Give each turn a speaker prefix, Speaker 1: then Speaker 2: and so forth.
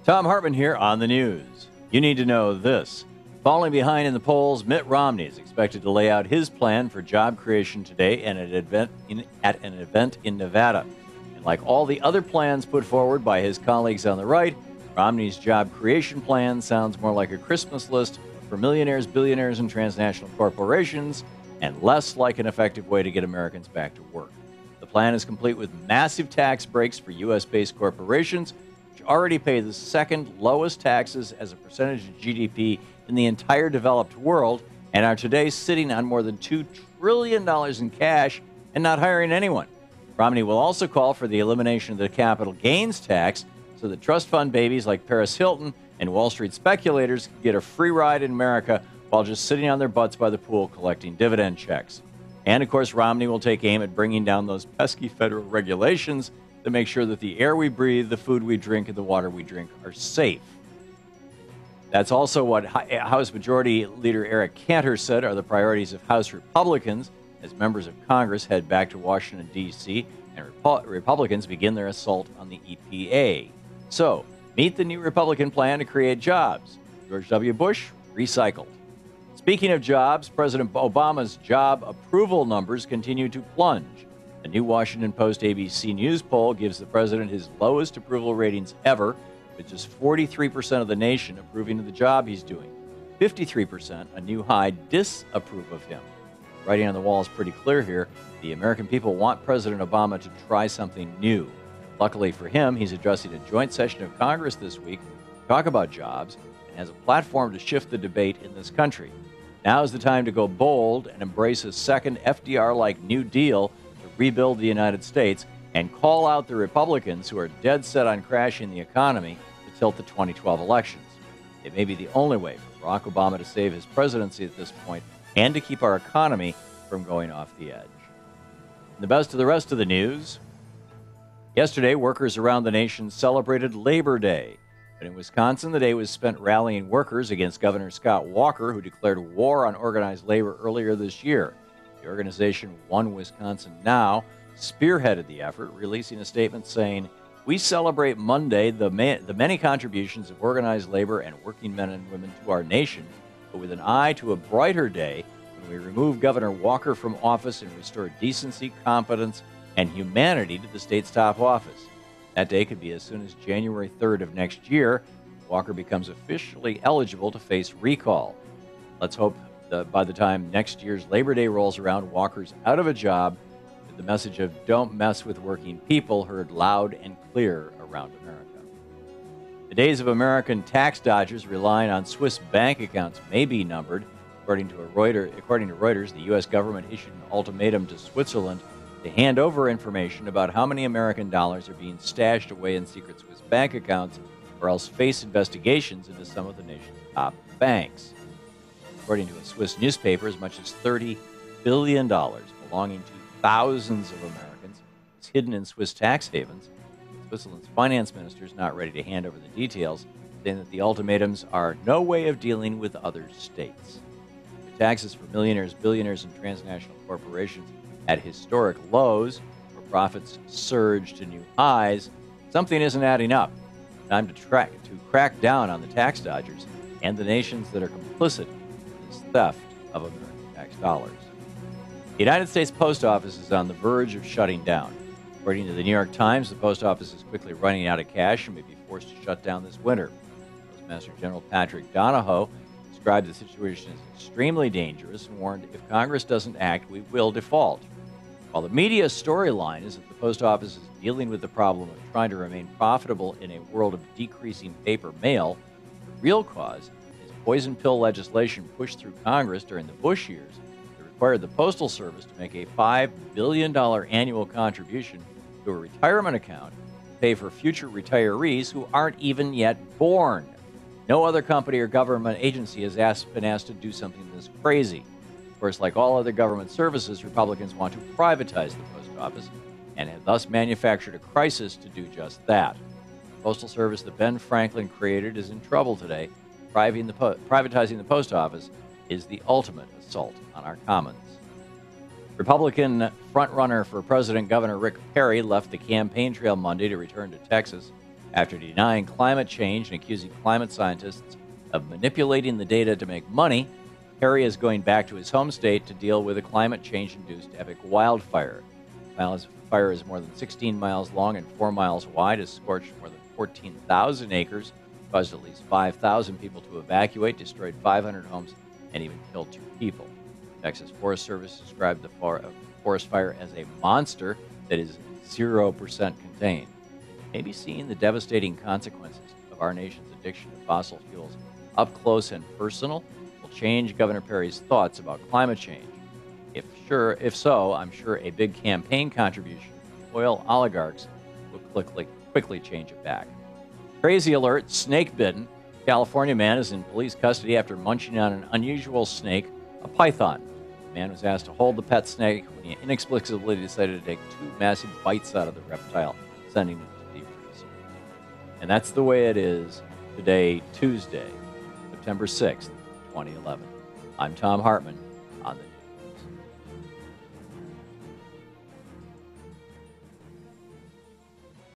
Speaker 1: Thom Hartmann here on the news. You need to know this. Falling behind in the polls, Mitt Romney is expected to lay out his plan for job creation today at an event in Nevada. And like all the other plans put forward by his colleagues on the right, Romney's job creation plan sounds more like a Christmas list for millionaires, billionaires, and transnational corporations, and less like an effective way to get Americans back to work. The plan is complete with massive tax breaks for U.S.-based corporations, which already pay the second lowest taxes as a percentage of GDP in the entire developed world, and are today sitting on more than $2 trillion in cash and not hiring anyone. Romney will also call for the elimination of the capital gains tax so that trust fund babies like Paris Hilton and Wall Street speculators can get a free ride in America while just sitting on their butts by the pool collecting dividend checks. And, of course, Romney will take aim at bringing down those pesky federal regulations to make sure that the air we breathe, the food we drink, and the water we drink are safe. That's also what House Majority Leader Eric Cantor said are the priorities of House Republicans as members of Congress head back to Washington, D.C., and Republicans begin their assault on the EPA. So, meet the new Republican plan to create jobs. George W. Bush, recycled. Speaking of jobs, President Obama's job approval numbers continue to plunge. A new Washington Post ABC News poll gives the president his lowest approval ratings ever, with just 43% of the nation approving of the job he's doing. 53%, a new high, disapprove of him. Writing on the wall is pretty clear here. The American people want President Obama to try something new. Luckily for him, he's addressing a joint session of Congress this week to talk about jobs and has a platform to shift the debate in this country. Now is the time to go bold and embrace a second FDR-like New Deal to rebuild the United States and call out the Republicans who are dead set on crashing the economy to tilt the 2012 elections. It may be the only way for Barack Obama to save his presidency at this point and to keep our economy from going off the edge. And the best of the rest of the news. Yesterday, workers around the nation celebrated Labor Day. But in Wisconsin, the day was spent rallying workers against Governor Scott Walker, who declared war on organized labor earlier this year. The organization One Wisconsin Now spearheaded the effort, releasing a statement saying, "We celebrate Monday the many contributions of organized labor and working men and women to our nation, but with an eye to a brighter day when we remove Governor Walker from office and restore decency, competence, and humanity to the state's top office. That day could be as soon as January 3rd of next year. Walker becomes officially eligible to face recall. Let's hope that by the time next year's Labor Day rolls around, Walker's out of a job, with the message of don't mess with working people heard loud and clear around America." The days of American tax dodgers relying on Swiss bank accounts may be numbered. According to Reuters, the U.S. government issued an ultimatum to Switzerland to hand over information about how many American dollars are being stashed away in secret Swiss bank accounts, or else face investigations into some of the nation's top banks. According to a Swiss newspaper, as much as $30 billion belonging to thousands of Americans is hidden in Swiss tax havens. Switzerland's finance minister is not ready to hand over the details, saying that the ultimatums are no way of dealing with other states. The taxes for millionaires, billionaires, and transnational corporations at historic lows, where profits surge to new highs, something isn't adding up. Time to crack down on the tax dodgers and the nations that are complicit in this theft of American tax dollars. The United States Post Office is on the verge of shutting down. According to the New York Times, the post office is quickly running out of cash and may be forced to shut down this winter. Postmaster General Patrick Donahoe described the situation as extremely dangerous and warned if Congress doesn't act, we will default. While the media storyline is that the post office is dealing with the problem of trying to remain profitable in a world of decreasing paper mail, the real cause is poison pill legislation pushed through Congress during the Bush years that required the Postal Service to make a $5 billion annual contribution to a retirement account to pay for future retirees who aren't even yet born. No other company or government agency has been asked to do something this crazy. Of course, like all other government services, Republicans want to privatize the post office and have thus manufactured a crisis to do just that. The Postal Service that Ben Franklin created is in trouble today. Privatizing the post office is the ultimate assault on our commons. Republican frontrunner for president Governor Rick Perry left the campaign trail Monday to return to Texas. After denying climate change and accusing climate scientists of manipulating the data to make money, Harry is going back to his home state to deal with a climate change-induced epic wildfire. The fire is more than 16 miles long and 4 miles wide, has scorched more than 14,000 acres, caused at least 5,000 people to evacuate, destroyed 500 homes, and even killed 2 people. Texas Forest Service described the forest fire as a monster that is 0% contained. Maybe seeing the devastating consequences of our nation's addiction to fossil fuels up close and personal will change Governor Perry's thoughts about climate change. If so, I'm sure a big campaign contribution from oil oligarchs will quickly change it back. Crazy alert, snake bitten. California man is in police custody after munching on an unusual snake, a python. The man was asked to hold the pet snake when he inexplicably decided to take 2 massive bites out of the reptile, sending him to deep freeze. And that's the way it is today, Tuesday, September 6th, 2011. I'm Thom Hartmann on the news.